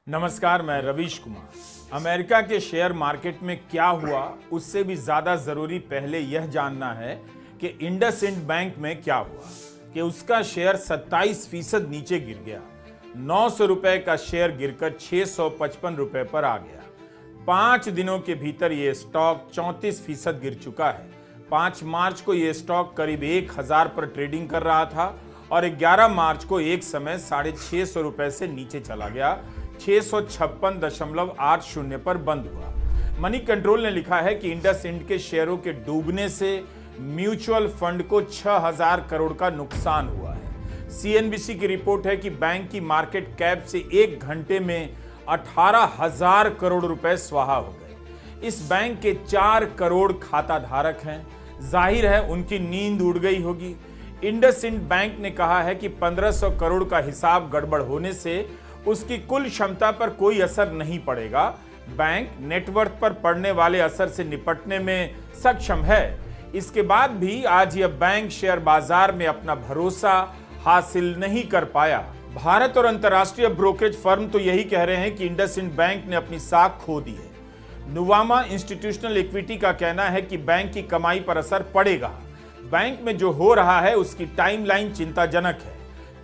नमस्कार, मैं रवीश कुमार। अमेरिका के शेयर मार्केट में क्या हुआ उससे भी ज्यादा जरूरी पहले यह जानना है कि इंडसइंड बैंक में क्या हुआ कि उसका शेयर 27% नीचे गिर गया। 900 रुपए का शेयर गिरकर 655 रुपए पर आ गया। 5 दिनों के भीतर यह स्टॉक 34% गिर चुका है। 5 मार्च को यह स्टॉक करीब 1000 पर ट्रेडिंग कर रहा था और 11 मार्च को एक समय 650 रुपए से नीचे चला गया। 656.80 पर बंद हुआ। मनी कंट्रोल ने लिखा है कि इंडसइंड के शेयरों के डूबने से म्यूचुअल फंड को 6000 करोड़ का नुकसान हुआ है। सीएनबीसी की रिपोर्ट है कि बैंक की मार्केट कैप से 1 घंटे में 18,000 करोड़ रुपए स्वाहा हो गए। इस बैंक के 4 करोड़ खाता धारक हैं। जाहिर है उनकी नींद उड़ गई होगी। इंडसइंड बैंक ने कहा है कि 1500 करोड़ का हिसाब गड़बड़ होने से उसकी कुल क्षमता पर कोई असर नहीं पड़ेगा। बैंक नेटवर्थ पर पड़ने वाले असर से निपटने में सक्षम है। इसके बाद भी आज यह बैंक शेयर बाजार में अपना भरोसा हासिल नहीं कर पाया। भारत और अंतर्राष्ट्रीय ब्रोकरेज फर्म तो यही कह रहे हैं कि इंडसइंड बैंक ने अपनी साख खो दी है। नुवामा इंस्टीट्यूशनल इक्विटी का कहना है कि बैंक की कमाई पर असर पड़ेगा। बैंक में जो हो रहा है उसकी टाइमलाइन चिंताजनक है।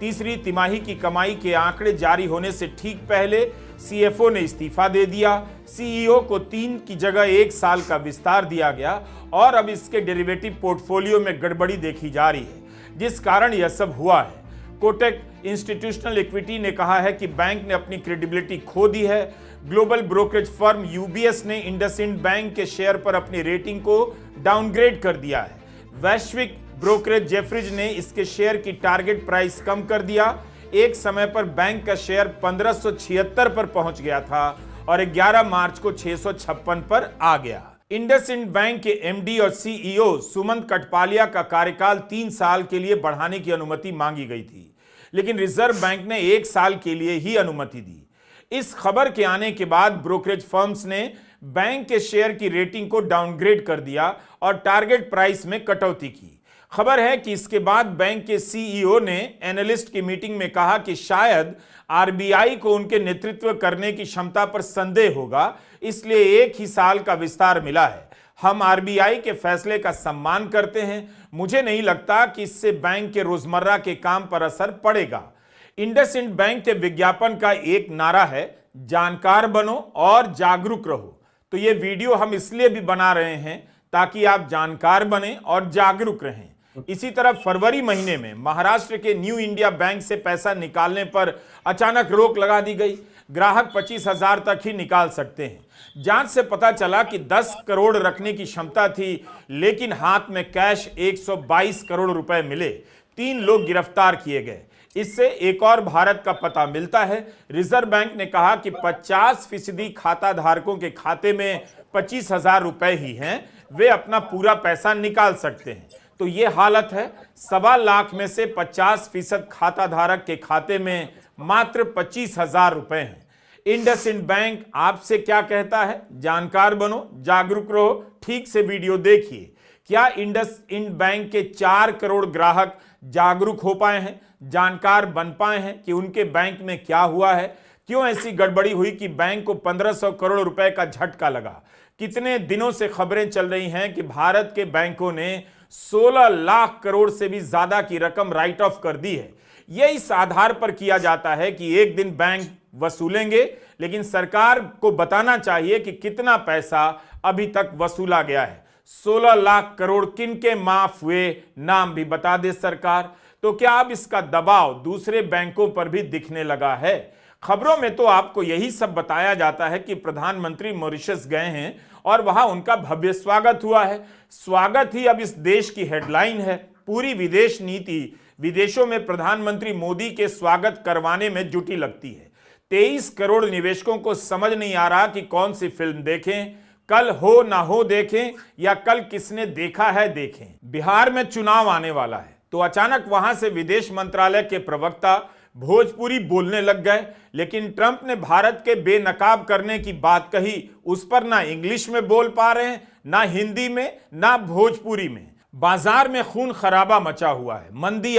तीसरी तिमाही की कमाई के आंकड़े जारी होने से ठीक पहले सीएफओ ने इस्तीफा दे दिया। सीईओ को 3 की जगह 1 साल का विस्तार दिया गया और अब इसके डेरिवेटिव पोर्टफोलियो में गड़बड़ी देखी जा रही है, जिस कारण यह सब हुआ है। कोटक इंस्टीट्यूशनल इक्विटी ने कहा है कि बैंक ने अपनी क्रेडिबिलिटी खो दी है। ग्लोबल ब्रोकरेज फर्म यूबीएस ने इंडसइंड बैंक के शेयर पर अपनी रेटिंग को डाउनग्रेड कर दिया है। वैश्विक ब्रोकरेज जेफरीज ने इसके शेयर की टारगेट प्राइस कम कर दिया। एक समय पर बैंक का शेयर 1576 पर पहुंच गया था और 11 मार्च को 656 पर आ गया। इंडसइंड बैंक के एमडी और सीईओ सुमंत कटपालिया का कार्यकाल 3 साल के लिए बढ़ाने की अनुमति मांगी गई थी, लेकिन रिजर्व बैंक ने 1 साल के लिए ही अनुमति दी। इस खबर के आने के बाद ब्रोकरेज फर्म्स ने बैंक के शेयर की रेटिंग को डाउनग्रेड कर दिया और टारगेट प्राइस में कटौती की। खबर है कि इसके बाद बैंक के सीईओ ने एनालिस्ट की मीटिंग में कहा कि शायद आरबीआई को उनके नेतृत्व करने की क्षमता पर संदेह होगा, इसलिए 1 ही साल का विस्तार मिला है। हम आरबीआई के फैसले का सम्मान करते हैं। मुझे नहीं लगता कि इससे बैंक के रोजमर्रा के काम पर असर पड़ेगा। इंडसइंड बैंक के विज्ञापन का एक नारा है, जानकार बनो और जागरूक रहो। तो ये वीडियो हम इसलिए भी बना रहे हैं ताकि आप जानकार बने और जागरूक रहें। इसी तरह फरवरी महीने में महाराष्ट्र के न्यू इंडिया बैंक से पैसा निकालने पर अचानक रोक लगा दी गई। ग्राहक 25,000 तक ही निकाल सकते हैं। जांच से पता चला कि 10 करोड़ रखने की क्षमता थी, लेकिन हाथ में कैश 122 करोड़ रुपए मिले। 3 लोग गिरफ्तार किए गए। इससे एक और भारत का पता मिलता है। रिजर्व बैंक ने कहा कि 50% खाता धारकों के खाते में 25,000 रुपए ही हैं, वे अपना पूरा पैसा निकाल सकते हैं। तो ये हालत है। 1.25 लाख में से 50% खाता धारक के खाते में मात्र 25,000 रुपए हैं। इंडसइंड बैंक आपसे क्या कहता है? जानकार बनो, जागरूक रहो। ठीक से वीडियो देखिए। क्या इंडसइंड बैंक के 4 करोड़ ग्राहक जागरूक हो पाए हैं, जानकार बन पाए हैं कि उनके बैंक में क्या हुआ है? क्यों ऐसी गड़बड़ी हुई कि बैंक को 1500 करोड़ रुपए का झटका लगा? कितने दिनों से खबरें चल रही हैं कि भारत के बैंकों ने 16 लाख करोड़ से भी ज्यादा की रकम राइट ऑफ कर दी है। यह इस आधार पर किया जाता है कि एक दिन बैंक वसूलेंगे, लेकिन सरकार को बताना चाहिए कि कितना पैसा अभी तक वसूला गया है। 16 लाख करोड़ किनके माफ हुए, नाम भी बता दे सरकार। तो क्या अब इसका दबाव दूसरे बैंकों पर भी दिखने लगा है? खबरों में तो आपको यही सब बताया जाता है कि प्रधानमंत्री मॉरिशस गए हैं और वहां उनका भव्य स्वागत हुआ है। स्वागत ही अब इस देश की हेडलाइन है। पूरी विदेश नीति विदेशों में प्रधानमंत्री मोदी के स्वागत करवाने में जुटी लगती है। 23 करोड़ निवेशकों को समझ नहीं आ रहा कि कौन सी फिल्म देखें, कल हो ना हो देखें या कल किसने देखा है देखें। बिहार में चुनाव आने वाला है, तो अचानक वहां से विदेश मंत्रालय के प्रवक्ता भोजपुरी बोलने लग गए, लेकिन ट्रंप ने भारत के बेनकाब करने की बात कही। उस पर ना इंग्लिश में बोल पा रहे हैं, ना हिंदी में, ना भोजपुरी में। बाजार में खून खराबा मचा हुआ है। मंदी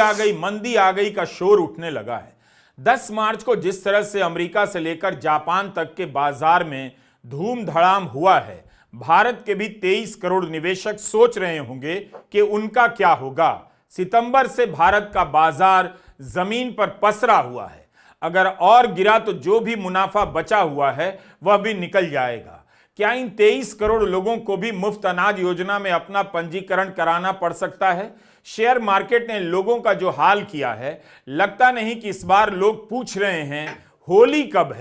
आ गई का शोर उठने लगा है। 10 मार्च को जिस तरह से अमेरिका से लेकर जापान तक के बाजार में धूम धड़ाम हुआ है, भारत के भी 23 करोड़ निवेशक सोच रहे होंगे कि उनका क्या होगा। सितंबर से भारत का बाजार जमीन पर पसरा हुआ है। अगर और गिरा तो जो भी मुनाफा बचा हुआ है वह भी निकल जाएगा। क्या इन 23 करोड़ लोगों को भी मुफ्त अनाज योजना में अपना पंजीकरण कराना पड़ सकता है? शेयर मार्केट ने लोगों का जो हाल किया है, लगता नहीं कि इस बार लोग पूछ रहे हैं होली कब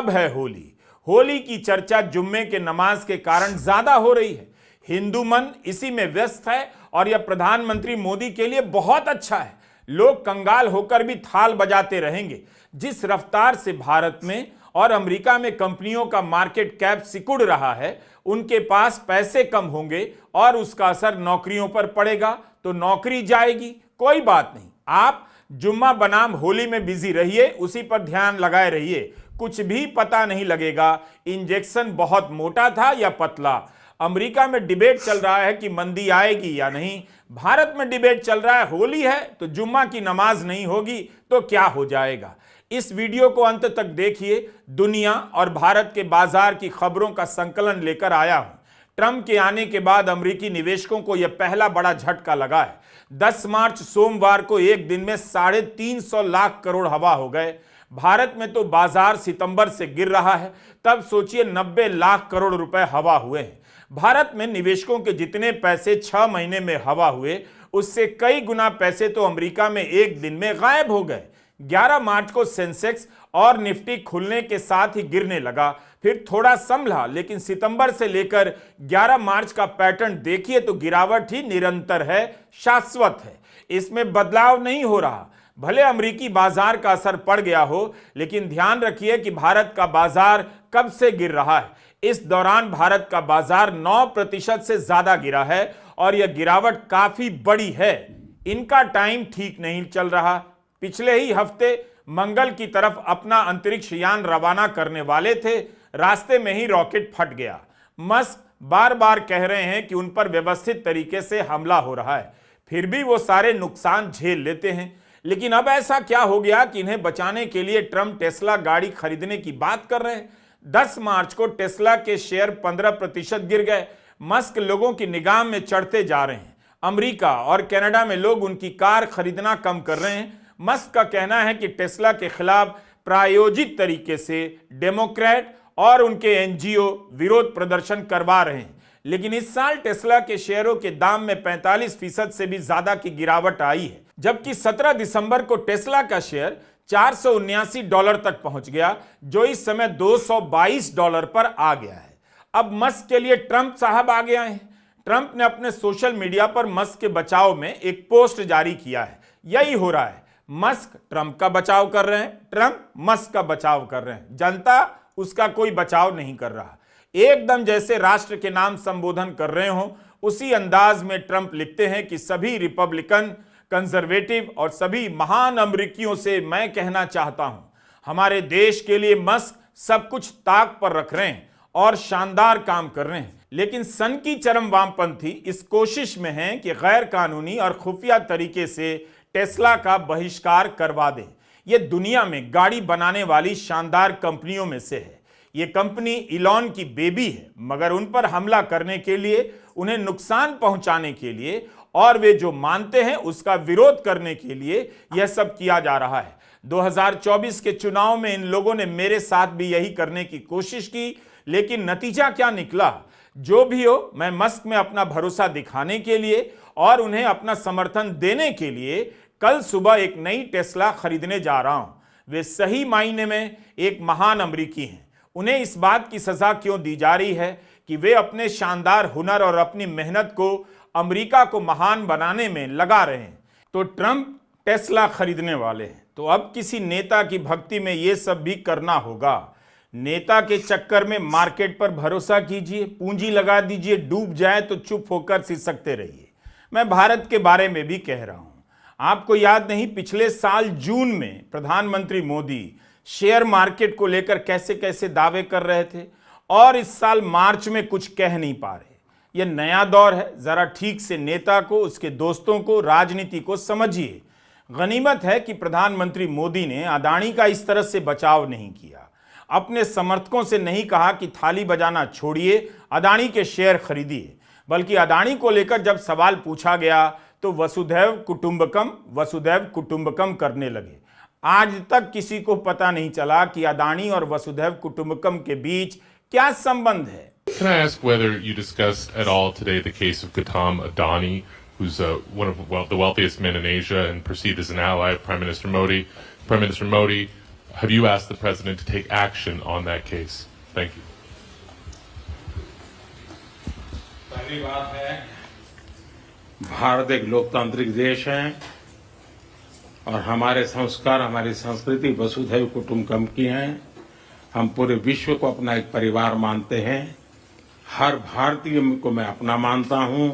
है होली। होली की चर्चा जुम्मे के नमाज के कारण ज्यादा हो रही है। हिंदू मन इसी में व्यस्त है और यह प्रधानमंत्री मोदी के लिए बहुत अच्छा है। लोग कंगाल होकर भी थाल बजाते रहेंगे। जिस रफ्तार से भारत में और अमेरिका में कंपनियों का मार्केट कैप सिकुड़ रहा है, उनके पास पैसे कम होंगे और उसका असर नौकरियों पर पड़ेगा, तो नौकरी जाएगी। कोई बात नहीं, आप जुम्मा बनाम होली में बिजी रहिए, उसी पर ध्यान लगाए रहिए। कुछ भी पता नहीं लगेगा इंजेक्शन बहुत मोटा था या पतला। अमेरिका में डिबेट चल रहा है कि मंदी आएगी या नहीं। भारत में डिबेट चल रहा है होली है तो जुम्मा की नमाज नहीं होगी तो क्या हो जाएगा। इस वीडियो को अंत तक देखिए। दुनिया और भारत के बाजार की खबरों का संकलन लेकर आया हूं। ट्रंप के आने के बाद अमेरिकी निवेशकों को यह पहला बड़ा झटका लगा है। 10 मार्च सोमवार को एक दिन में 350 लाख करोड़ हवा हो गए। भारत में तो बाजार सितंबर से गिर रहा है, तब सोचिए 90 लाख करोड़ रुपए हवा हुए हैं। भारत में निवेशकों के जितने पैसे 6 महीने में हवा हुए, उससे कई गुना पैसे तो अमेरिका में एक दिन में गायब हो गए। 11 मार्च को सेंसेक्स और निफ्टी खुलने के साथ ही गिरने लगा, फिर थोड़ा संभला, लेकिन सितंबर से लेकर 11 मार्च का पैटर्न देखिए तो गिरावट ही निरंतर है, शाश्वत है। इसमें बदलाव नहीं हो रहा। भले अमेरिकी बाजार का असर पड़ गया हो, लेकिन ध्यान रखिए कि भारत का बाजार कब से गिर रहा है। इस दौरान भारत का बाजार 9% से ज्यादा गिरा है और यह गिरावट काफी बड़ी है। इनका टाइम ठीक नहीं चल रहा। पिछले ही हफ्ते मंगल की तरफ अपना अंतरिक्ष यान रवाना करने वाले थे, रास्ते में ही रॉकेट फट गया। मस्क बार बार कह रहे हैं कि उन पर व्यवस्थित तरीके से हमला हो रहा है, फिर भी वो सारे नुकसान झेल लेते हैं। लेकिन अब ऐसा क्या हो गया कि इन्हें बचाने के लिए ट्रंप टेस्ला गाड़ी खरीदने की बात कर रहे हैं। 10 मार्च को टेस्ला के शेयर 15% गिर गए। मस्क लोगों की निगाह में चढ़ते जा रहे हैं। अमेरिका और कनाडा में लोग उनकी कार खरीदना कम कर रहे हैं। मस्क का कहना है कि टेस्ला के खिलाफ प्रायोजित तरीके से डेमोक्रेट और उनके एनजीओ विरोध प्रदर्शन करवा रहे हैं। लेकिन इस साल टेस्ला के शेयरों के दाम में 45% से भी ज्यादा की गिरावट आई है, जबकि 17 दिसंबर को टेस्ला का शेयर $479 तक पहुंच गया, जो इस समय $222 पर आ गया है। अब मस्क के लिए ट्रंप साहब आ गए हैं। ट्रंप ने अपने सोशल मीडिया पर मस्क के बचाव में एक पोस्ट जारी किया है। यही हो रहा है, मस्क ट्रंप का बचाव कर रहे हैं, ट्रंप मस्क का बचाव कर रहे हैं। जनता उसका कोई बचाव नहीं कर रहा। एकदम जैसे राष्ट्र के नाम संबोधन कर रहे हो, उसी अंदाज में ट्रंप लिखते हैं कि सभी रिपब्लिकन, कंजर्वेटिव और सभी महान अमेरिकियों से मैं कहना चाहता हूं, हमारे देश के लिए मस्क सब कुछ ताक पर रख रहे हैं और शानदार काम कर रहे हैं। लेकिन सन की चरम वामपंथी इस कोशिश में हैं कि गैर कानूनी और खुफिया तरीके से टेस्ला का बहिष्कार करवा दें। यह दुनिया में गाड़ी बनाने वाली शानदार कंपनियों में से है। यह कंपनी इलॉन की बेबी है, मगर उन पर हमला करने के लिए, उन्हें नुकसान पहुंचाने के लिए और वे जो मानते हैं उसका विरोध करने के लिए यह सब किया जा रहा है। 2024 के चुनाव में इन लोगों ने मेरे साथ भी यही करने की कोशिश की, लेकिन नतीजा क्या निकला? जो भी हो, मैं मस्क में अपना भरोसा दिखाने के लिए और उन्हें अपना समर्थन देने के लिए कल सुबह एक नई टेस्ला खरीदने जा रहा हूं। वे सही मायने में एक महान अमेरिकी हैं। उन्हें इस बात की सजा क्यों दी जा रही है कि वे अपने शानदार हुनर और अपनी मेहनत को अमेरिका को महान बनाने में लगा रहे हैं। तो ट्रंप टेस्ला खरीदने वाले हैं, तो अब किसी नेता की भक्ति में यह सब भी करना होगा। नेता के चक्कर में मार्केट पर भरोसा कीजिए, पूंजी लगा दीजिए, डूब जाए तो चुप होकर सिसकते रहिए। मैं भारत के बारे में भी कह रहा हूं। आपको याद नहीं, पिछले साल जून में प्रधानमंत्री मोदी शेयर मार्केट को लेकर कैसे कैसे दावे कर रहे थे, और इस साल मार्च में कुछ कह नहीं पा रहे। यह नया दौर है। जरा ठीक से नेता को, उसके दोस्तों को, राजनीति को समझिए। गनीमत है कि प्रधानमंत्री मोदी ने अदानी का इस तरह से बचाव नहीं किया, अपने समर्थकों से नहीं कहा कि थाली बजाना छोड़िए, अदानी के शेयर खरीदिए, बल्कि अदानी को लेकर जब सवाल पूछा गया तो वसुधैव कुटुंबकम करने लगे। आज तक किसी को पता नहीं चला कि अदानी और वसुधैव कुटुंबकम के बीच क्या संबंध है। Can I ask whether you discussed at all today the case of Gautam Adani, who's one of the wealthiest men in Asia and perceived as an ally of Prime Minister Modi? Prime Minister Modi, have you asked the president to take action on that case? Thank you. पहली बात है, भारत एक लोकतांत्रिक देश है और हमारे संस्कार, हमारी संस्कृति वसुधैव कुटुंबकम की है। हम पूरे विश्व को अपना एक परिवार मानते हैं। हर भारतीय को मैं अपना मानता हूं।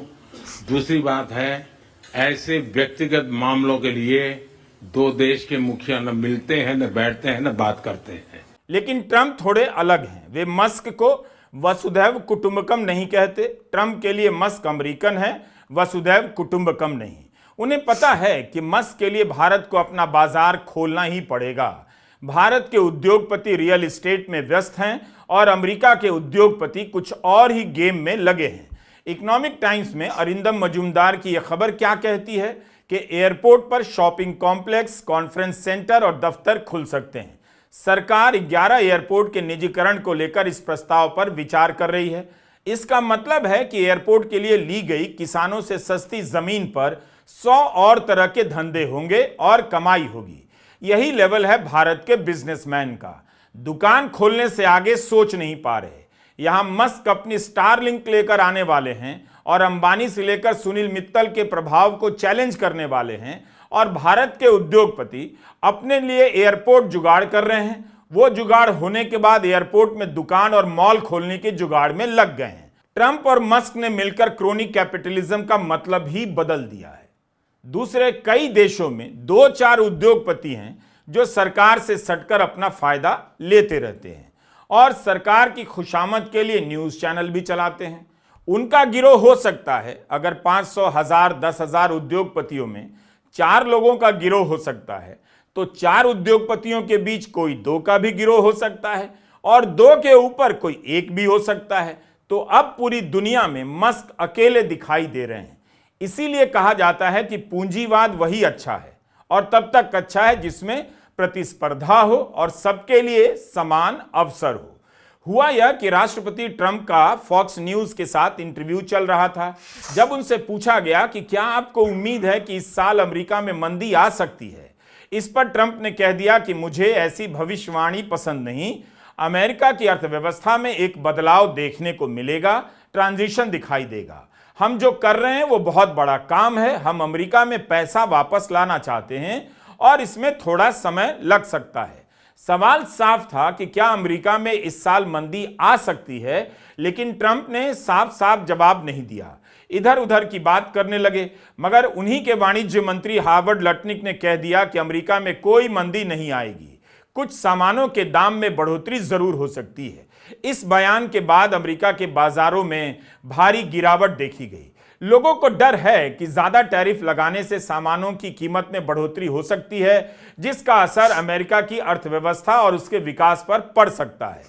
दूसरी बात है, ऐसे व्यक्तिगत मामलों के लिए दो देश के मुखिया न मिलते हैं, न बैठते हैं, न बात करते हैं। लेकिन ट्रंप थोड़े अलग हैं। वे मस्क को वसुधैव कुटुंबकम नहीं कहते। ट्रंप के लिए मस्क अमेरिकन है, वसुधैव कुटुंबकम नहीं। उन्हें पता है कि मस्क के लिए भारत को अपना बाजार खोलना ही पड़ेगा। भारत के उद्योगपति रियल एस्टेट में व्यस्त हैं और अमेरिका के उद्योगपति कुछ और ही गेम में लगे हैं। इकोनॉमिक टाइम्स में अरिंदम मजूमदार की यह खबर क्या कहती है कि एयरपोर्ट पर शॉपिंग कॉम्प्लेक्स, कॉन्फ्रेंस सेंटर और दफ्तर खुल सकते हैं। सरकार 11 एयरपोर्ट के निजीकरण को लेकर इस प्रस्ताव पर विचार कर रही है। इसका मतलब है कि एयरपोर्ट के लिए ली गई किसानों से सस्ती जमीन पर 100 और तरह के धंधे होंगे और कमाई होगी। यही लेवल है भारत के बिजनेसमैन का। दुकान खोलने से आगे सोच नहीं पा रहे। यहां मस्क अपनी स्टारलिंक लेकर आने वाले हैं और अंबानी से लेकर सुनील मित्तल के प्रभाव को चैलेंज करने वाले हैं और भारत के उद्योगपति अपने लिए एयरपोर्ट जुगाड़ कर रहे हैं। वो जुगाड़ होने के बाद एयरपोर्ट में दुकान और मॉल खोलने के जुगाड़ में लग गए हैं। ट्रंप और मस्क ने मिलकर क्रोनी कैपिटलिज्म का मतलब ही बदल दिया है। दूसरे कई देशों में 2-4 उद्योगपति हैं जो सरकार से सटकर अपना फायदा लेते रहते हैं और सरकार की खुशामद के लिए न्यूज चैनल भी चलाते हैं। उनका गिरोह हो सकता है। अगर 500, 1000, 10,000 उद्योगपतियों में 4 लोगों का गिरोह हो सकता है तो 4 उद्योगपतियों के बीच कोई 2 का भी गिरोह हो सकता है और 2 के ऊपर कोई 1 भी हो सकता है। तो अब पूरी दुनिया में मस्क अकेले दिखाई दे रहे हैं। इसीलिए कहा जाता है कि पूंजीवाद वही अच्छा है और तब तक अच्छा है जिसमें प्रतिस्पर्धा हो और सबके लिए समान अवसर हो। हुआ यह कि राष्ट्रपति ट्रंप का फॉक्स न्यूज के साथ इंटरव्यू चल रहा था। जब उनसे पूछा गया कि क्या आपको उम्मीद है कि इस साल अमेरिका में मंदी आ सकती है, इस पर ट्रंप ने कह दिया कि मुझे ऐसी भविष्यवाणी पसंद नहीं। अमेरिका की अर्थव्यवस्था में एक बदलाव देखने को मिलेगा, ट्रांजिशन दिखाई देगा। हम जो कर रहे हैं वो बहुत बड़ा काम है। हम अमेरिका में पैसा वापस लाना चाहते हैं और इसमें थोड़ा समय लग सकता है। सवाल साफ था कि क्या अमेरिका में इस साल मंदी आ सकती है, लेकिन ट्रंप ने साफ साफ जवाब नहीं दिया। इधर उधर की बात करने लगे, मगर उन्हीं के वाणिज्य मंत्री हार्वर्ड लटनिक ने कह दिया कि अमेरिका में कोई मंदी नहीं आएगी, कुछ सामानों के दाम में बढ़ोतरी जरूर हो सकती है। इस बयान के बाद अमेरिका के बाजारों में भारी गिरावट देखी गई। लोगों को डर है कि ज्यादा टैरिफ लगाने से सामानों की कीमत में बढ़ोतरी हो सकती है, जिसका असर अमेरिका की अर्थव्यवस्था और उसके विकास पर पड़ सकता है।